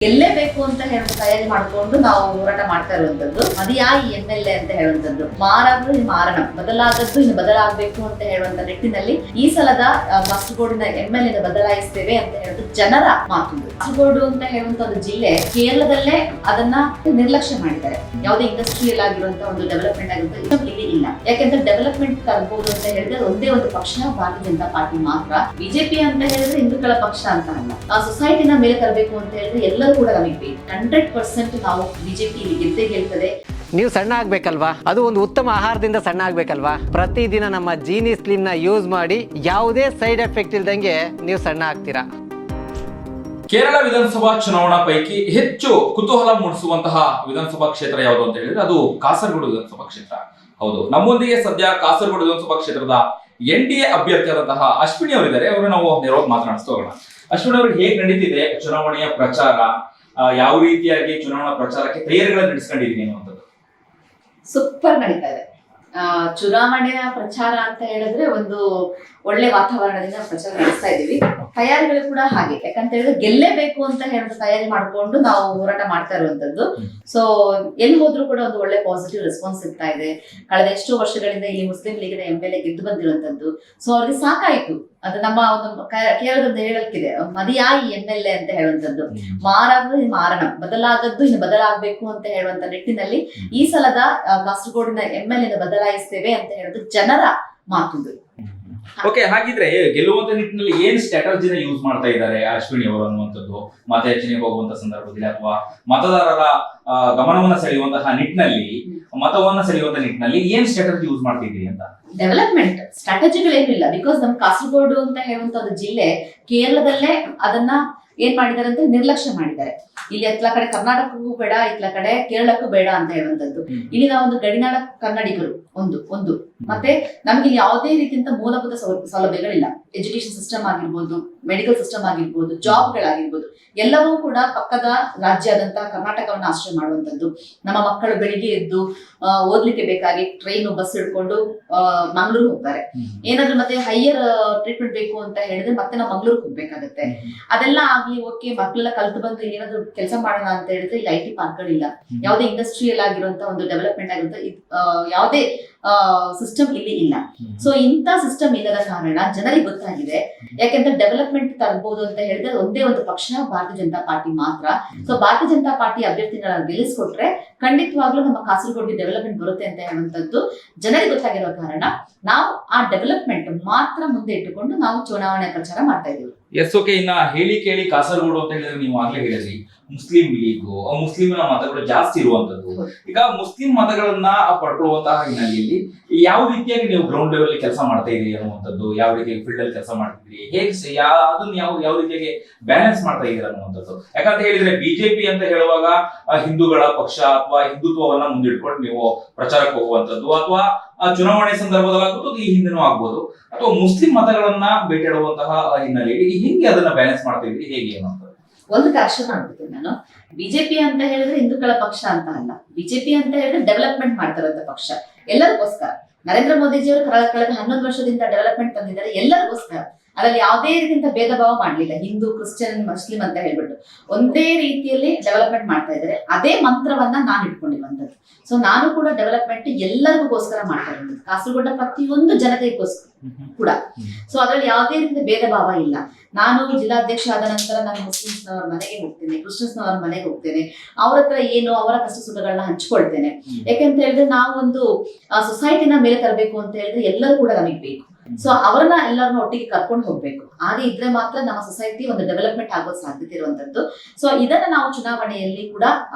ಗೆಲ್ಲೇಬೇಕು ಅಂತ ಹೇಳಿ ತಯಾರಿ ಮಾಡಿಕೊಂಡು ನಾವು ಹೋರಾಟ ಮಾಡ್ತಾ ಇರುವಂತದ್ದು. ಮದಿಯಾ ಈ MLA ಅಂತ ಹೇಳುವಂತದ್ದು, ಮಾರಾದ್ರು ಈ ಮಾರಣ, ಬದಲಾದದ್ದು ಇನ್ನು ಬದಲಾಗಬೇಕು ಅಂತ ಹೇಳುವಂತ ನಿಟ್ಟಿನಲ್ಲಿ ಈ ಸಲದ ಕಾಸರಗೋಡಿನ MLA ಬದಲಾಯಿಸ್ತೇವೆ ಅಂತ ಹೇಳುದು ಜನರ ಮಾತು. ಕಾಸರಗೋಡು ಅಂತ ಹೇಳುವಂತ ಒಂದು ಜಿಲ್ಲೆ ಕೇರಳದಲ್ಲೇ ಅದನ್ನ ನಿರ್ಲಕ್ಷ್ಯ ಮಾಡಿದ್ದಾರೆ. ಯಾವುದೇ ಇಂಡಸ್ಟ್ರಿಯಲ್ ಆಗಿರುವಂತಹ ಒಂದು ಡೆವಲಪ್ಮೆಂಟ್ ಆಗಿರುವಂತ ಇಲ್ಲಿ ಇಲ್ಲ. ಯಾಕೆಂದ್ರೆ ಡೆವಲಪ್ಮೆಂಟ್ ತರಬಹುದು ಅಂತ ಹೇಳಿದ್ರೆ ಒಂದೇ ಒಂದು ಪಕ್ಷ ಭಾರತೀಯ ಜನತಾ ಪಾರ್ಟಿ ಮಾತ್ರ. ಬಿಜೆಪಿ ಅಂತ ಹೇಳಿದ್ರೆ ಹಿಂದೂಗಳ ಪಕ್ಷ ಅಂತ ಅಲ್ಲ. ಆ ಸೊಸೈಟಿನ ಮೇಲೆ ತರಬೇಕು ಅಂತ ಹೇಳಿದ್ರೆ ಎಲ್ಲರೂ ಕೂಡ ನಮಗೆ 100% ನಾವು ಬಿಜೆಪಿ ಇಲ್ಲಿ ಗೆದ್ದೇ ಗೆಲ್ತದೆ. ನೀವು ಸಣ್ಣ ಆಗ್ಬೇಕಲ್ವಾ? ಅದು ಒಂದು ಉತ್ತಮ ಆಹಾರದಿಂದ ಸಣ್ಣ ಆಗ್ಬೇಕಲ್ವಾ? ಪ್ರತಿದಿನ ನಮ್ಮ ಜೀನಿ ಸ್ಲಿಮ್ ನ ಯೂಸ್ ಮಾಡಿ ಯಾವುದೇ ಸೈಡ್ ಎಫೆಕ್ಟ್ ಇಲ್ದಂಗೆ ನೀವು ಸಣ್ಣ ಆಗ್ತೀರಾ. ಕೇರಳ ವಿಧಾನಸಭಾ ಚುನಾವಣಾ ಪೈಕಿ ಹೆಚ್ಚು ಕುತೂಹಲ ಮೂಡಿಸುವಂತಹ ವಿಧಾನಸಭಾ ಕ್ಷೇತ್ರ ಯಾವುದು ಅಂತ ಹೇಳಿದ್ರೆ ಅದು ಕಾಸರಗೋಡು ವಿಧಾನಸಭಾ ಕ್ಷೇತ್ರ. ಹೌದು, ನಮ್ಮೊಂದಿಗೆ ಸದ್ಯ ಕಾಸರಗೋಡು ವಿಧಾನಸಭಾ ಕ್ಷೇತ್ರದ NDA ಅಭ್ಯರ್ಥಿಯಾದಂತಹ ಅಶ್ವಿನಿ ಅವರಿದ್ದಾರೆ. ಅವರು ನಾವು ನೇರವಾಗಿ ಮಾತನಾಡಿಸೋಣ. ಅಶ್ವಿನಿ ಅವರು, ಹೇಗೆ ನಡೀತಿದೆ ಚುನಾವಣೆಯ ಪ್ರಚಾರ? ಯಾವ ರೀತಿಯಾಗಿ ಚುನಾವಣಾ ಪ್ರಚಾರಕ್ಕೆ ತಯಾರಿಗಳನ್ನು ನಡೆಸ್ಕೊಂಡಿದ್ದೀನಿ ಅನ್ನುವಂಥದ್ದು? ಸೂಪರ್ ನಡೀತಾ ಇದೆ. ಚುನಾವಣೆಯ ಪ್ರಚಾರ ಅಂತ ಹೇಳಿದ್ರೆ ಒಂದು ಒಳ್ಳೆ ವಾತಾವರಣದಿಂದ ಪ್ರಚಾರ ನಡೆಸ್ತಾ ಇದೀವಿ. ತಯಾರಿಗಳು ಕೂಡ ಹಾಗೆ, ಯಾಕಂತ ಹೇಳಿದ್ರೆ ಗೆಲ್ಲೇಬೇಕು ಅಂತ ಹೇಳಿದ್ರೆ ತಯಾರಿ ಮಾಡ್ಕೊಂಡು ನಾವು ಹೋರಾಟ ಮಾಡ್ತಾ ಇರುವಂತದ್ದು. ಸೊ ಎಲ್ಲಿ ಹೋದ್ರೂ ಕೂಡ ಒಂದು ಒಳ್ಳೆ ಪಾಸಿಟಿವ್ ರೆಸ್ಪಾನ್ಸ್ ಸಿಗ್ತಾ ಇದೆ. ಕಳೆದ ಎಷ್ಟೋ ವರ್ಷಗಳಿಂದ ಇಲ್ಲಿ ಮುಸ್ಲಿಂ ಲೀಗಿನ MLA ಗೆದ್ದು ಬಂದಿರುವಂತದ್ದು. ಸೊ ಅವ್ರಿಗೆ ಸಾಕಾಯ್ತು. ಅದು ನಮ್ಮ ಒಂದು ಕೇರಳದ ಹೇಳಕ್ಕಿದೆ, ಮದಿಯಾ ಈ MLA ಅಂತ ಹೇಳುವಂತದ್ದು, ಮಾರಾದ್ರು ಈ ಮಾರಣ, ಬದಲಾದದ್ದು ಇನ್ನು ಬದಲಾಗಬೇಕು ಅಂತ ಹೇಳುವಂತ ನಿಟ್ಟಿನಲ್ಲಿ ಈ ಸಲದ ಕಾಸರಗೋಡಿನ MLA ಬದಲಾಯಿಸ್ತೇವೆ ಅಂತ ಹೇಳುದು ಜನರ ಮಾತು. ಓಕೆ, ಹಾಗಿದ್ರೆ ಗೆಲ್ಲುವಂತ ನಿಟ್ಟಿನಲ್ಲಿ ಏನ್ ಸ್ಟ್ರಾಟಜಿನ ಯೂಸ್ ಮಾಡ್ತಾ ಇದ್ದಾರೆ ಅಶ್ವಿನಿ ಅವರು ಅನ್ನುವಂಥದ್ದು? ಮತಯಾಚನೆಗೆ ಹೋಗುವಂತ ಸಂದರ್ಭದಲ್ಲಿ ಅಥವಾ ಮತದಾರರ ಗಮನವನ್ನ ಸೆಳೆಯುವಂತಹ ನಿಟ್ಟಿನಲ್ಲಿ, ಮತವನ್ನ ಸೆಳೆಯುವಂತ ನಿಟ್ಟಿನಲ್ಲಿ ಏನ್ ಸ್ಟ್ರಾಟಜಿ ಯೂಸ್ ಮಾಡ್ತಿದ್ದೀರಿ ಅಂತ? ಡೆವಲಪ್ಮೆಂಟ್ ಸ್ಟ್ರಾಟಜಿಗಳೇನಿಲ್ಲ. ಬಿಕಾಸ್ ನಮ್ ಕಾಸರಗೋಡು ಅಂತ ಹೇಳುವಂತ ಒಂದು ಜಿಲ್ಲೆ ಕೇರಳದಲ್ಲೇ ಅದನ್ನ ಏನ್ ಮಾಡಿದ್ದಾರೆ ಅಂತ ನಿರ್ಲಕ್ಷ್ಯ ಮಾಡಿದ್ದಾರೆ. ಇಲ್ಲಿ ಎತ್ಲ ಕಡೆ ಕರ್ನಾಟಕಕ್ಕೂ ಬೇಡ, ಇತ್ಲ ಕಡೆ ಕೇರಳಕ್ಕೂ ಬೇಡ ಅಂತ ಹೇಳುವಂತದ್ದು. ಇಲ್ಲಿ ನಾವೊಂದು ಗಡಿನಾಡ ಕನ್ನಡಿಗರು ಒಂದು ಮತ್ತೆ ನಮ್ಗೆ ಇಲ್ಲಿ ಯಾವುದೇ ರೀತಿಯಂತ ಮೂಲಭೂತ ಸೌಲಭ್ಯಗಳಿಲ್ಲ. ಎಜುಕೇಶನ್ ಸಿಸ್ಟಮ್ ಆಗಿರ್ಬೋದು, ಮೆಡಿಕಲ್ ಸಿಸ್ಟಮ್ ಆಗಿರ್ಬೋದು, ಜಾಬ್ಗಳಾಗಿರ್ಬೋದು, ಎಲ್ಲವೂ ಕೂಡ ಪಕ್ಕದ ರಾಜ್ಯದಂತಹ ಕರ್ನಾಟಕವನ್ನು ಆಶ್ರಯ ಮಾಡುವಂತದ್ದು. ನಮ್ಮ ಮಕ್ಕಳು ಬೆಳಿಗ್ಗೆ ಎದ್ದು ಓದ್ಲಿಕ್ಕೆ ಬೇಕಾಗಿ ಟ್ರೈನ್ ಬಸ್ ಹಿಡ್ಕೊಂಡು ಮಂಗಳೂರು ಹೋಗ್ತಾರೆ. ಏನಾದ್ರೂ ಮತ್ತೆ ಹೈಯರ್ ಟ್ರೀಟ್ಮೆಂಟ್ ಬೇಕು ಅಂತ ಹೇಳಿದ್ರೆ ಮತ್ತೆ ನಾವು ಮಂಗಳೂರಿಗೆ ಹೋಗ್ಬೇಕಾಗತ್ತೆ. ಅದೆಲ್ಲ ಆಗ್ಲಿ ಓಕೆ, ಮಕ್ಕಳೆಲ್ಲ ಕಲ್ತು ಬಂದು ಏನಾದ್ರು ಕೆಲಸ ಮಾಡೋಣ ಅಂತ ಹೇಳಿದ್ರೆ ಇಲ್ಲಿ IT ಪಾರ್ಕ್ಗಳಿಲ್ಲ. ಯಾವುದೇ ಇಂಡಸ್ಟ್ರಿಯಲ್ ಆಗಿರುವಂತ ಒಂದು ಡೆವಲಪ್ಮೆಂಟ್ ಆಗಿರುವಂತ ಯಾವುದೇ ಸಿಸ್ಟಮ್ ಇಲ್ಲಿ ಇಲ್ಲ. ಸೊ ಇಂಥ ಸಿಸ್ಟಮ್ ಇಲ್ಲದ ಕಾರಣ ಜನರಿಗೆ ಗೊತ್ತಾಗಿದೆ. ಯಾಕೆಂದ್ರೆ ಡೆವಲಪ್ಮೆಂಟ್ ತರಬಹುದು ಅಂತ ಹೇಳಿದ್ರೆ ಒಂದೇ ಒಂದು ಪಕ್ಷ ಭಾರತೀಯ ಜನತಾ ಪಾರ್ಟಿ ಮಾತ್ರ. ಸೊ ಭಾರತೀಯ ಜನತಾ ಪಾರ್ಟಿ ಅಭ್ಯರ್ಥಿಗಳನ್ನ ಗೆಲ್ಲಿಸ್ಕೊಟ್ರೆ ಖಂಡಿತವಾಗ್ಲೂ ನಮ್ಮ ಕಾಸರಗೋಡಿಗೆ ಡೆವಲಪ್ಮೆಂಟ್ ಬರುತ್ತೆ ಅಂತ ಹೇಳುವಂತದ್ದು ಜನರಿಗೆ ಗೊತ್ತಾಗಿರೋ ಕಾರಣ ನಾವು ಆ ಡೆವಲಪ್ಮೆಂಟ್ ಮಾತ್ರ ಮುಂದೆ ಇಟ್ಟುಕೊಂಡು ನಾವು ಚುನಾವಣೆ ಪ್ರಚಾರ ಮಾಡ್ತಾ ಇದೀವಿ. Yes, okay. ಇನ್ನ ಹೇಳಿ ಕೇಳಿ ಕಾಸರಗೋಡು ಅಂತ ಹೇಳಿದ್ರೆ ನೀವು ಆಗ್ಲೇ ಹೇಳಿದ್ರಿ ಮುಸ್ಲಿಂ ಲೀಗು, ಮುಸ್ಲಿಮಿನ ಮತಗಳು ಜಾಸ್ತಿ ಇರುವಂತದ್ದು. ಈಗ ಮುಸ್ಲಿಂ ಮತಗಳನ್ನ ಪಡ್ಕೊಳ್ಳುವಂತಹ ಹಿನ್ನೆಲೆಯಲ್ಲಿ ಯಾವ ರೀತಿಯಾಗಿ ನೀವು ಗ್ರೌಂಡ್ ಲೆವೆಲ್ ಕೆಲಸ ಮಾಡ್ತಾ ಇದೀರಿ ಅನ್ನುವಂಥದ್ದು, ಯಾವ ರೀತಿಯಾಗಿ ಫೀಲ್ಡ್ ಅಲ್ಲಿ ಕೆಲಸ ಮಾಡ್ತಿದ್ರಿ, ಹೇಗೆ ಅದನ್ನ ಯಾವ ರೀತಿಯಾಗಿ ಬ್ಯಾಲೆನ್ಸ್ ಮಾಡ್ತಾ ಇದೀರ ಅನ್ನುವಂಥದ್ದು? ಯಾಕಂತ ಹೇಳಿದ್ರೆ ಬಿಜೆಪಿ ಅಂತ ಹೇಳುವಾಗ ಹಿಂದೂಗಳ ಪಕ್ಷ ಅಥವಾ ಹಿಂದುತ್ವವನ್ನ ಮುಂದಿಟ್ಕೊಂಡು ನೀವು ಪ್ರಚಾರಕ್ಕೆ ಹೋಗುವಂತದ್ದು, ಅಥವಾ ಚುನಾವಣೆ ಸಂದರ್ಭದಲ್ಲಾಗ್ಬೋದು, ಈ ಹಿಂದೆನೂ ಆಗ್ಬೋದು, ಅಥವಾ ಮುಸ್ಲಿಂ ಮತಗಳನ್ನ ಬೇಟೆಯಾಡುವಂತಹ ಹಿನ್ನೆಲೆಯಲ್ಲಿ ಹಿಂಗೆ ಅದನ್ನ ಬ್ಯಾಲೆನ್ಸ್ ಮಾಡ್ತಾ ಇದ್ರಿ, ಹೇಗೆ ಅನ್ನೋದು? ಒಂದು ಕರೆಕ್ಷನ್ ಮಾಡ್ಬಿಡ್ತೀನಿ ನಾನು. ಬಿಜೆಪಿ ಅಂತ ಹೇಳಿದ್ರೆ ಹಿಂದೂಗಳ ಪಕ್ಷ ಅಂತ ಅಲ್ಲ. ಬಿಜೆಪಿ ಅಂತ ಹೇಳಿದ್ರೆ ಡೆವಲಪ್ಮೆಂಟ್ ಮಾಡ್ತಾರಂತ ಪಕ್ಷ, ಎಲ್ಲರಿಗೋಸ್ಕರ. ನರೇಂದ್ರ ಮೋದಿಜಿಯವರು ಕಳೆದ 11 ವರ್ಷದಿಂದ ಡೆವಲಪ್ಮೆಂಟ್ ತಂದಿದ್ದಾರೆ ಎಲ್ಲರಿಗೋಸ್ಕರ. ಅದರಲ್ಲಿ ಯಾವುದೇ ರೀತಿಯಿಂದ ಭೇದ ಭಾವ ಮಾಡ್ಲಿಲ್ಲ, ಹಿಂದೂ, ಕ್ರಿಶ್ಚಿಯನ್, ಮುಸ್ಲಿಂ ಅಂತ ಹೇಳ್ಬಿಟ್ಟು ಒಂದೇ ರೀತಿಯಲ್ಲಿ ಡೆವಲಪ್ಮೆಂಟ್ ಮಾಡ್ತಾ ಇದ್ದಾರೆ. ಅದೇ ಮಂತ್ರವನ್ನ ನಾನು ಇಟ್ಕೊಂಡಿರುವಂತದ್ದು. ಸೊ ನಾನು ಕೂಡ ಡೆವಲಪ್ಮೆಂಟ್ ಎಲ್ಲರಿಗೋಸ್ಕರ ಮಾಡ್ತಾ ಇರೋದು, ಕಾಸರಗೋಡ ಪ್ರತಿಯೊಂದು ಜನತೆಗೋಸ್ಕರ ಕೂಡ. ಸೊ ಅದರಲ್ಲಿ ಯಾವುದೇ ರೀತಿಯ ಭೇದ ಭಾವ ಇಲ್ಲ. ನಾನು ಜಿಲ್ಲಾಧ್ಯಕ್ಷ ಆದ ನಂತರ ನಾನು ಮುಸ್ಲಿಮ್ಸ್ನವರ ಮನೆಗೆ ಹೋಗ್ತೇನೆ, ಕ್ರಿಶ್ಚಿಯನ್ಸ್ನವರ ಮನೆಗೆ ಹೋಗ್ತೇನೆ, ಅವ್ರ ಹತ್ರ ಏನು ಅವರ ಕಷ್ಟ ಸುಖಗಳನ್ನ ಹಂಚ್ಕೊಳ್ತೇನೆ. ಯಾಕೆಂತ ಹೇಳಿದ್ರೆ ನಾವು ಒಂದು ಸೊಸೈಟಿನ ಮೇಲೆ ತರಬೇಕು ಅಂತ ಹೇಳಿದ್ರೆ ಎಲ್ಲರೂ ಕೂಡ ನಮಗೆ ಬೇಕು. ಸೊ ಅವರನ್ನ ಎಲ್ಲರನ್ನ ಒಟ್ಟಿಗೆ ಕರ್ಕೊಂಡು ಹೋಗ್ಬೇಕು. ಹಾಗೆ ಇದ್ರೆ ಮಾತ್ರ ನಮ್ಮ ಸೊಸೈಟಿ ಒಂದು ಡೆವಲಪ್ಮೆಂಟ್ ಆಗೋ ಸಾಧ್ಯತೆ ಇರುವಂತದ್ದು. ಸೊ ಇದನ್ನ ನಾವು ಚುನಾವಣೆಯಲ್ಲಿ ಕೂಡ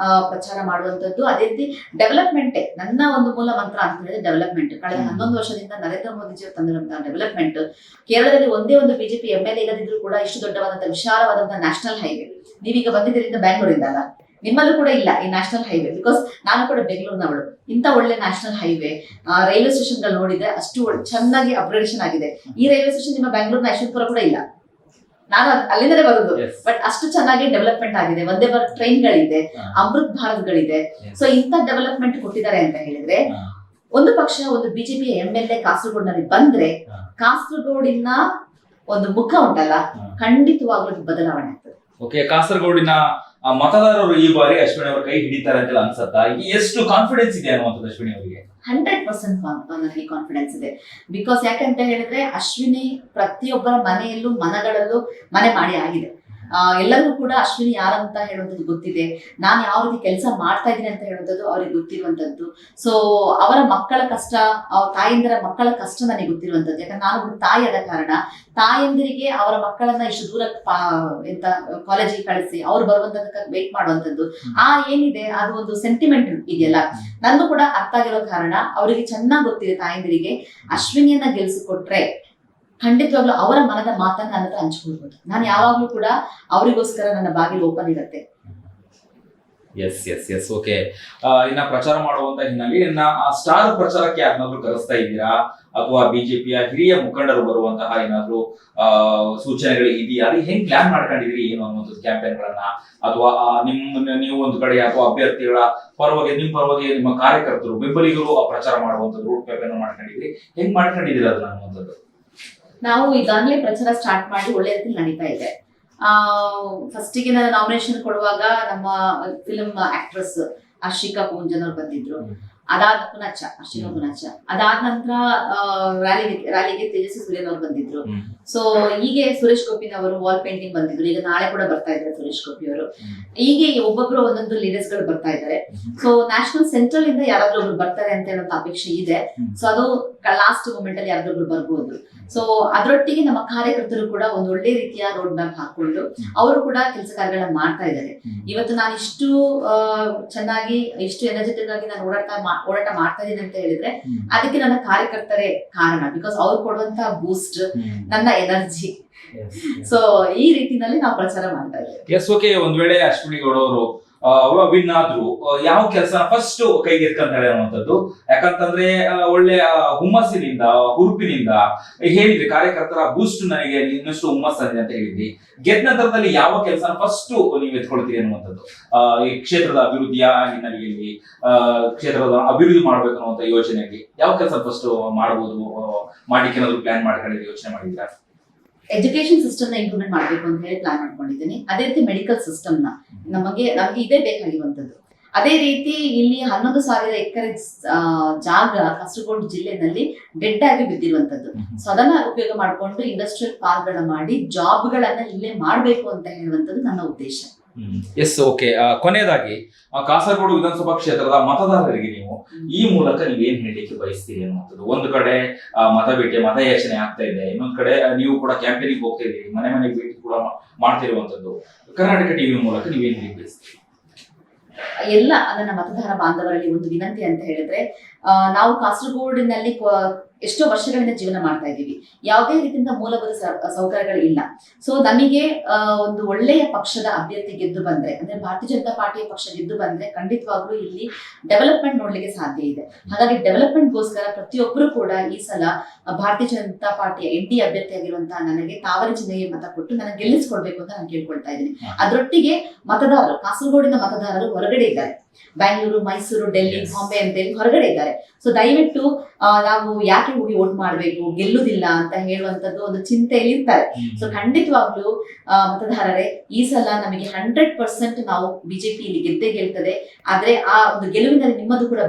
ಪ್ರಚಾರ ಮಾಡುವಂತದ್ದು. ಅದೇ ರೀತಿ ಡೆವಲಪ್ಮೆಂಟ್ ನನ್ನ ಒಂದು ಮೂಲ ಮಂತ್ರ ಅಂತ ಹೇಳಿದ್ರೆ ಡೆವಲಪ್ಮೆಂಟ್. ಕಳೆದ 11 ವರ್ಷದಿಂದ ನರೇಂದ್ರ ಮೋದಿಜಿ ಅವರು ತಂದಿರುವಂತಹ ಡೆವಲಪ್ಮೆಂಟ್. ಕೇರಳದಲ್ಲಿ ಒಂದೇ ಒಂದು ಬಿಜೆಪಿ MLA ಇಲ್ಲದಿದ್ರು ಕೂಡ ಇಷ್ಟು ದೊಡ್ಡವಾದಂತಹ ವಿಶಾಲವಾದಂತಹ ನ್ಯಾಷನಲ್ ಹೈವೇ, ನೀವೀಗ ಬಂದಿದ್ದರಿಂದ ಬ್ಯಾಂಗ್ಳೂರಿಂದ ಅಲ್ಲ, ನಿಮ್ಮಲ್ಲೂ ಕೂಡ ಇಲ್ಲ ಈ ನ್ಯಾಷನಲ್ ಹೈವೇ. ಬಿಕಾಸ್ ನಾನು ಕೂಡ ಬೆಂಗಳೂರಿನವಳು. ಇಂಥ ಒಳ್ಳೆ ನ್ಯಾಷನಲ್ ಹೈವೇ, ರೈಲ್ವೆ ಸ್ಟೇಷನ್ ಗಳು ನೋಡಿದ್ರೆ ಅಷ್ಟು ಚೆನ್ನಾಗಿ ಅಪ್ಗ್ರೇಡೇಷನ್ ಆಗಿದೆ. ಈ ರೈಲ್ವೆ ಸ್ಟೇಷನ್ ನಿಮ್ಮ ಬೆಂಗಳೂರಿನ ಯಶವಂತಪುರ ಕೂಡ ಇಲ್ಲ. ನಾನು ಅಲ್ಲಿಂದಲೇ ಬರುದು. ಬಟ್ ಅಷ್ಟು ಚೆನ್ನಾಗಿ ಡೆವಲಪ್ಮೆಂಟ್ ಆಗಿದೆ. ಒಂದೇ ಭಾರತ್ ಟ್ರೈನ್ ಗಳಿದೆ, ಅಮೃತ್ ಭಾರತ್ ಗಳಿದೆ. ಸೊ ಇಂಥ ಡೆವಲಪ್ಮೆಂಟ್ ಕೊಟ್ಟಿದ್ದಾರೆ ಅಂತ ಹೇಳಿದ್ರೆ ಒಂದು ಪಕ್ಷ, ಒಂದು ಬಿಜೆಪಿ MLA ಕಾಸರಗೋಡಿನಲ್ಲಿ ಬಂದ್ರೆ ಕಾಸರಗೋಡಿನ ಒಂದು ಮುಖ ಉಂಟಲ್ಲ, ಖಂಡಿತವಾಗ್ಲೂ ಬದಲಾವಣೆ ಆಗ್ತದೆ. ಓಕೆ, ಕಾಸರಗೋಡಿನ ಮತದಾರರು ಈ ಬಾರಿ ಅಶ್ವಿನಿ ಅವರ ಕೈ ಹಿಡಿತಾರೆ ಅಂತ ಅನ್ಸತ್ತಾ? ಎಷ್ಟು ಕಾನ್ಫಿಡೆನ್ಸ್ ಇದೆ ಅನ್ನುವಂಥದ್ದು ಅಶ್ವಿನಿ ಅವರಿಗೆ? 100% ನನಗೆ ಕಾನ್ಫಿಡೆನ್ಸ್ ಇದೆ. ಬಿಕಾಸ್ ಯಾಕಂತ ಹೇಳಿದ್ರೆ ಅಶ್ವಿನಿ ಪ್ರತಿಯೊಬ್ಬರ ಮನೆಯಲ್ಲೂ ಮನಗಳಲ್ಲೂ ಮನೆ ಮಾಡಿ ಆಗಿದೆ. ಎಲ್ಲರಿಗೂ ಕೂಡ ಅಶ್ವಿನಿ ಯಾರಂತ ಹೇಳುವಂಥದ್ದು ಗೊತ್ತಿದೆ. ನಾನು ಯಾವ ರೀತಿ ಕೆಲಸ ಮಾಡ್ತಾ ಇದ್ದೀನಿ ಅಂತ ಹೇಳುವಂಥದ್ದು ಅವ್ರಿಗೆ ಗೊತ್ತಿರುವಂಥದ್ದು. ಸೊ ಅವರ ಮಕ್ಕಳ ಕಷ್ಟ, ತಾಯಂದಿರ ಮಕ್ಕಳ ಕಷ್ಟ ನನಗೆ ಗೊತ್ತಿರುವಂಥದ್ದು. ಯಾಕಂದ್ರೆ ನಾನು ಒಂದು ತಾಯಿ ಆದ ಕಾರಣ ತಾಯಂದಿರಿಗೆ ಅವರ ಮಕ್ಕಳನ್ನ ಇಷ್ಟು ದೂರ ಎಂತ ಕಾಲೇಜಿಗೆ ಕಳಿಸಿ ಅವ್ರು ಬರುವಂತದಕ್ಕೆ ವೇಟ್ ಮಾಡುವಂಥದ್ದು ಏನಿದೆ ಅದು ಒಂದು ಸೆಂಟಿಮೆಂಟ್ ಇದೆಯಲ್ಲ, ನನಗೂ ಕೂಡ ಅರ್ಥ ಆಗಿರೋ ಕಾರಣ ಅವರಿಗೆ ಚೆನ್ನಾಗಿ ಗೊತ್ತಿದೆ ತಾಯಂದಿರಿಗೆ ಅಶ್ವಿನಿಯನ್ನ ಗೆಲ್ಸಿಕೊಟ್ರೆ ಖಂಡಿತವಾಗ್ಲೂ ಅವರ ಮನದ ಮಾತನ್ನ ನನ್ನ ಹತ್ರ ಹಂಚ್ಕೊಳ್ಬೋದು. ನಾನು ಯಾವಾಗ್ಲೂ ಕೂಡ ಅವರಿಗೋಸ್ಕರ ನನ್ನ ಬಾಗಿಲು ಓಪನ್ ಇರುತ್ತೆ. S okay. ಇನ್ನ ಪ್ರಚಾರ ಮಾಡುವಂತ ಹಿನ್ನೆಲೆ ಸ್ಟಾರ್ ಪ್ರಚಾರಕ್ಕೆ ಯಾರನ್ನಾದ್ರೂ ಕರೆಸ್ತಾ ಇದ್ದೀರಾ ಅಥವಾ ಬಿಜೆಪಿಯ ಹಿರಿಯ ಮುಖಂಡರು ಬರುವಂತಹ ಏನಾದ್ರು ಸೂಚನೆಗಳು ಇದೆಯಾ? ಅದು ಹೆಂಗ್ ಪ್ಲಾನ್ ಮಾಡ್ಕೊಂಡಿದ್ರಿ ಏನು ಅನ್ನುವಂಥದ್ದು ಕ್ಯಾಂಪೇನ್ ಗಳನ್ನ, ಅಥವಾ ನೀವು ಒಂದು ಕಡೆ ಅಥವಾ ಅಭ್ಯರ್ಥಿಗಳ ಪರವಾಗಿ ನಿಮ್ಮ ಕಾರ್ಯಕರ್ತರು ಬೆಂಬಲಿಗರು ಪ್ರಚಾರ ಮಾಡುವಂಥದ್ದು ರೂಟ್ ಮ್ಯಾಪ್ ಅನ್ನು ಮಾಡ್ಕೊಂಡಿದ್ರಿ, ಹೆಂಗ್ ಮಾಡ್ಕೊಂಡಿದ್ದೀರಾ ಅದನ್ನ ಅನ್ನುವಂಥದ್ದು? ನಾವು ಈಗಾಗಲೇ ಪ್ರಚಾರ ಸ್ಟಾರ್ಟ್ ಮಾಡಿ ಒಳ್ಳೆ ರೀತಿಯಲ್ಲಿ ನಡೀತಾ ಇದೆ. ಫಸ್ಟಿಗೆ ನಾನು ನಾಮಿನೇಷನ್ ಕೊಡುವಾಗ ನಮ್ಮ ಫಿಲ್ಮ್ ಆಕ್ಟ್ರೆಸ್ ಹರ್ಷಿಕಾ ಪೂಂಜನ್ ಅವ್ರು ಬಂದಿದ್ರು. ಅದಾದ ಹರ್ಷಿಕಾ ಪುನಚ್ಚ ಅದಾದ ನಂತರ ರ್ಯಾಲಿಗೆ ತೇಜಸ್ವಿ ಸೂರ್ಯನ್ ಅವ್ರು ಬಂದಿದ್ರು. ಸೊ ಹೀಗೆ ಸುರೇಶ್ ಗೋಪಿನವರು ವಾಲ್ ಪೇಂಟಿಂಗ್ ಬಂದಿದ್ರು. ಈಗ ನಾಳೆ ಕೂಡ ಬರ್ತಾ ಇದ್ದಾರೆ ಸುರೇಶ್ ಗೋಪಿ ಅವರು. ಹೀಗೆ ಒಬ್ಬೊಬ್ರು ಒಂದೊಂದು ಲೀಡರ್ಸ್ ಗಳು ಬರ್ತಾ ಇದ್ದಾರೆ. ಸೊ ನ್ಯಾಷನಲ್ ಸೆಂಟ್ರಲ್ ಇಂದ ಯಾರಾದ್ರೂ ಒಬ್ರು ಬರ್ತಾರೆ ಅಂತ ಹೇಳೋ ಅಪೇಕ್ಷೆ ಇದೆ. ಸೊ ಅದು ಲಾಸ್ಟ್ ಮೂಮೆಂಟ್ ಅಲ್ಲಿ ಯಾರಾದ್ರೂ ಒಬ್ರು ಬರ್ಬೋದು. ಸೊ ಅದರೊಟ್ಟಿಗೆ ನಮ್ಮ ಕಾರ್ಯಕರ್ತರು ಕೂಡ ಒಂದು ಒಳ್ಳೆ ರೀತಿಯ ರೋಡ್ ಮ್ಯಾಪ್ ಹಾಕೊಂಡು ಅವರು ಕೂಡ ಕೆಲಸ ಕಾರ್ಯಗಳನ್ನ ಮಾಡ್ತಾ ಇದ್ದಾರೆ. ಇವತ್ತು ನಾನು ಇಷ್ಟು ಚೆನ್ನಾಗಿ ಇಷ್ಟು ಎನರ್ಜೆಟಿಕ್ ಆಗಿ ನಾನು ಓಡಾಟ ಮಾಡ್ತಾ ಇದ್ದೀನಿ ಅಂತ ಹೇಳಿದ್ರೆ ಅದಕ್ಕೆ ನನ್ನ ಕಾರ್ಯಕರ್ತರೇ ಕಾರಣ. ಬಿಕಾಸ್ ಅವ್ರು ಕೊಡುವಂತ ಬೂಸ್ಟ್ ನನ್ನ ಎನರ್ಜಿ. ಸೊ ಈ ರೀತಿನಲ್ಲಿ ನಾವು ಪ್ರಚಾರ ಮಾಡ್ತಾ ಇದ್ದೇವೆ. Yes okay. ಒಂದ್ ವೇಳೆ ಅಶ್ವಿನಿ ಗೌಡ ಅವರು ವಿನ್ ಆದ್ರು ಯಾವ ಕೆಲಸ ಫಸ್ಟ್ ಕೈಗೆ ಎತ್ಕೊಂತಾರೆ ಅನ್ನುವಂಥದ್ದು? ಯಾಕಂತಂದ್ರೆ ಒಳ್ಳೆ ಹುಮ್ಮಸ್ಸಿನಿಂದ ಹುರುಪಿನಿಂದ ಹೇಳಿದ್ರಿ, ಕಾರ್ಯಕರ್ತರ ಬೂಸ್ಟ್ ನನಗೆ ಇನ್ನಷ್ಟು ಹುಮ್ಮಸ್ ಇದೆ ಅಂತ ಹೇಳಿದ್ರಿ. ಗೆದ್ದ ನಂತರದಲ್ಲಿ ಯಾವ ಕೆಲಸ ಫಸ್ಟ್ ನೀವು ಎತ್ಕೊಳ್ತೀರಿ ಅನ್ನುವಂಥದ್ದು? ಈ ಕ್ಷೇತ್ರದ ಅಭಿವೃದ್ಧಿಯ ಹಿನ್ನೆಲೆಯಲ್ಲಿ ಕ್ಷೇತ್ರದ ಅಭಿವೃದ್ಧಿ ಮಾಡ್ಬೇಕು ಅನ್ನುವಂಥ ಯೋಚನೆಯಲ್ಲಿ ಯಾವ ಕೆಲಸ ಫಸ್ಟ್ ಮಾಡಬಹುದು, ಮಾಡ್ಲಿಕ್ಕೆ ಏನಾದ್ರು ಪ್ಲಾನ್ ಮಾಡ್ಕೊಂಡಿದ್ರೆ ಯೋಚನೆ ಮಾಡಿದ್ರ? ಎಜುಕೇಶನ್ ಸಿಸ್ಟಮ್ ನ ಇಂಪ್ರೂವ್ಮೆಂಟ್ ಮಾಡಬೇಕು ಅಂತ ಹೇಳಿ ಪ್ಲಾನ್ ಮಾಡ್ಕೊಂಡಿದ್ದೀನಿ. ಅದೇ ರೀತಿ ಮೆಡಿಕಲ್ ಸಿಸ್ಟಮ್ ನ ನಮಗೆ ಇದೇ ಬೇಕಾಗಿರುವಂತದ್ದು. ಅದೇ ರೀತಿ ಇಲ್ಲಿ 11,000 ಎಕರೆ ಜಾಗ ಕಾಸರಗೋಡು ಜಿಲ್ಲೆನಲ್ಲಿ ಡೆಡ್ ಆಗಿ ಬಿದ್ದಿರುವಂತದ್ದು. ಸೊ ಅದನ್ನ ಉಪಯೋಗ ಮಾಡಿಕೊಂಡು ಇಂಡಸ್ಟ್ರಿಯಲ್ ಪಾರ್ಕ್ ಗಳನ್ನ ಮಾಡಿ ಜಾಬ್ ಗಳನ್ನ ಇಲ್ಲೇ ಮಾಡ್ಬೇಕು ಅಂತ ಹೇಳುವಂತದ್ದು ನನ್ನ ಉದ್ದೇಶ. Yes okay. ಕೊನೆಯದಾಗಿ ಕಾಸರಗೋಡು ವಿಧಾನಸಭಾ ಕ್ಷೇತ್ರದ ಮತದಾರರಿಗೆ ನೀವು ಈ ಮೂಲಕ ನೀವೇನ್ ಹೇಳಲಿಕ್ಕೆ ಬಯಸ್ತೀರಿ ಅನ್ನುವಂಥದ್ದು? ಒಂದು ಕಡೆ ಮತಯಾಚನೆ ಆಗ್ತಾ ಇದೆ, ಇನ್ನೊಂದು ಕಡೆ ನೀವು ಕೂಡ ಕ್ಯಾಂಪೇನಿಗೆ ಹೋಗ್ತಾ ಇದ್ದೀರಿ, ಮನೆ ಭೇಟಿ ಕೂಡ ಮಾಡ್ತಿರುವಂತದ್ದು. ಕರ್ನಾಟಕ ಟಿವಿ ಮೂಲಕ ನೀವೇನ್ ಹೇಳಿ ಬಯಸ್ತೀರಿ? ಎಲ್ಲ ನನ್ನ ಮತದಾರ ಬಾಂಧವರಲ್ಲಿ ಒಂದು ವಿನಂತಿ ಅಂತ ಹೇಳಿದ್ರೆ, ನಾವು ಕಾಸರಗೋಡಿನಲ್ಲಿ ಎಷ್ಟೋ ವರ್ಷಗಳಿಂದ ಜೀವನ ಮಾಡ್ತಾ ಇದ್ದೀವಿ. ಯಾವುದೇ ರೀತಿಯಿಂದ ಮೂಲಭೂತ ಸೌಕರ್ಯಗಳು ಇಲ್ಲ. ಸೊ ನಮಗೆ ಒಂದು ಒಳ್ಳೆಯ ಪಕ್ಷದ ಅಭ್ಯರ್ಥಿ ಗೆದ್ದು ಬಂದ್ರೆ, ಅಂದ್ರೆ ಭಾರತೀಯ ಜನತಾ ಪಾರ್ಟಿಯ ಪಕ್ಷ ಗೆದ್ದು ಬಂದ್ರೆ ಖಂಡಿತವಾಗ್ಲೂ ಇಲ್ಲಿ ಡೆವಲಪ್ಮೆಂಟ್ ನೋಡ್ಲಿಕ್ಕೆ ಸಾಧ್ಯ ಇದೆ. ಹಾಗಾಗಿ ಡೆವಲಪ್ಮೆಂಟ್ಗೋಸ್ಕರ ಪ್ರತಿಯೊಬ್ಬರು ಕೂಡ ಈ ಸಲ ಭಾರತೀಯ ಜನತಾ ಪಾರ್ಟಿಯ ND ಅಭ್ಯರ್ಥಿ ಆಗಿರುವಂತಹ ನನಗೆ ತಾವರೆ ಚಿಹ್ನೆಗೆ ಮತ ಕೊಟ್ಟು ನನಗೆ ಗೆಲ್ಲಿಸ್ಕೊಡ್ಬೇಕು ಅಂತ ನಾನು ಕೇಳ್ಕೊಳ್ತಾ ಇದ್ದೀನಿ. ಅದರೊಟ್ಟಿಗೆ ಮತದಾರರು, ಕಾಸರಗೋಡಿನ ಮತದಾರರು ಹೊರಗಡೆ ಇದ್ದಾರೆ, ಬ್ಯಾಂಗ್ಳೂರು, ಮೈಸೂರು, ಡೆಲ್ಲಿ, ಬಾಂಬೆ ಅಂತ ಹೇಳಿ ಹೊರಗಡೆ ಇದ್ದಾರೆ. ಸೊ ದಯವಿಟ್ಟು ನಾವು ಯಾಕೆ ಹೋಗಿ ವೋಟ್ ಮಾಡ್ಬೇಕು, ಗೆಲ್ಲುದಿಲ್ಲ ಅಂತ ಹೇಳುವಂತದ್ದು ಒಂದು ಚಿಂತೆಯಲ್ಲಿ ಇರ್ತಾರೆ. ಸೊ ಖಂಡಿತವಾಗ್ಲೂ ಮತದಾರರೇ, ಈ ಸಲ ನಮಗೆ 100% ನಾವು ಬಿಜೆಪಿ ಇಲ್ಲಿ ಗೆದ್ದೇ ಗೆಲ್ತದೆ. ಆದ್ರೆ ಆ ಒಂದು ಗೆಲುವಿನಲ್ಲಿ ನಿಮ್ಮದು ಕೂಡ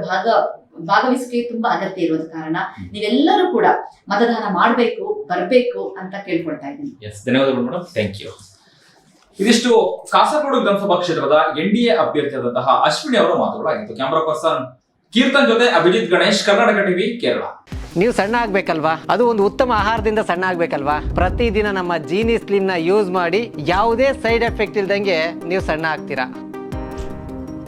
ಭಾಗವಹಿಸುವಿಕೆ ತುಂಬಾ ಅಗತ್ಯ ಇರೋದ ಕಾರಣ ನೀವೆಲ್ಲರೂ ಕೂಡ ಮತದಾನ ಮಾಡ್ಬೇಕು, ಬರ್ಬೇಕು ಅಂತ ಕೇಳ್ಕೊಳ್ತಾ ಇದ್ದೀನಿ. ಧನ್ಯವಾದಗಳು ಮೇಡಮ್, ಥ್ಯಾಂಕ್ ಯು. ಇದಿಷ್ಟು ಕಾಸರಗೋಡು ವಿಧಾನಸಭಾ ಕ್ಷೇತ್ರದ NDA ಅಭ್ಯರ್ಥಿಯಾದಂತಹ ಅಶ್ವಿನಿ ಅವರ ಮಾತುಗಳಾಗಿತ್ತು. ಕ್ಯಾಮರಾ ಪರ್ಸನ್ ಕೀರ್ತನ್ ಜೊತೆ ಅಭಿಜಿತ್ ಗಣೇಶ್, ಕರ್ನಾಟಕ ಟಿವಿ, ಕೇರಳ. ನೀವು ಸಣ್ಣ ಆಗ್ಬೇಕಲ್ವಾ? ಅದು ಒಂದು ಉತ್ತಮ ಆಹಾರದಿಂದ ಸಣ್ಣ ಆಗ್ಬೇಕಲ್ವಾ? ಪ್ರತಿದಿನ ನಮ್ಮ ಜೀನಿ ಸ್ಲಿಮ್ ನ ಯೂಸ್ ಮಾಡಿ ಯಾವುದೇ ಸೈಡ್ ಎಫೆಕ್ಟ್ ಇಲ್ದಂಗೆ ನೀವು ಸಣ್ಣ ಆಗ್ತೀರಾ.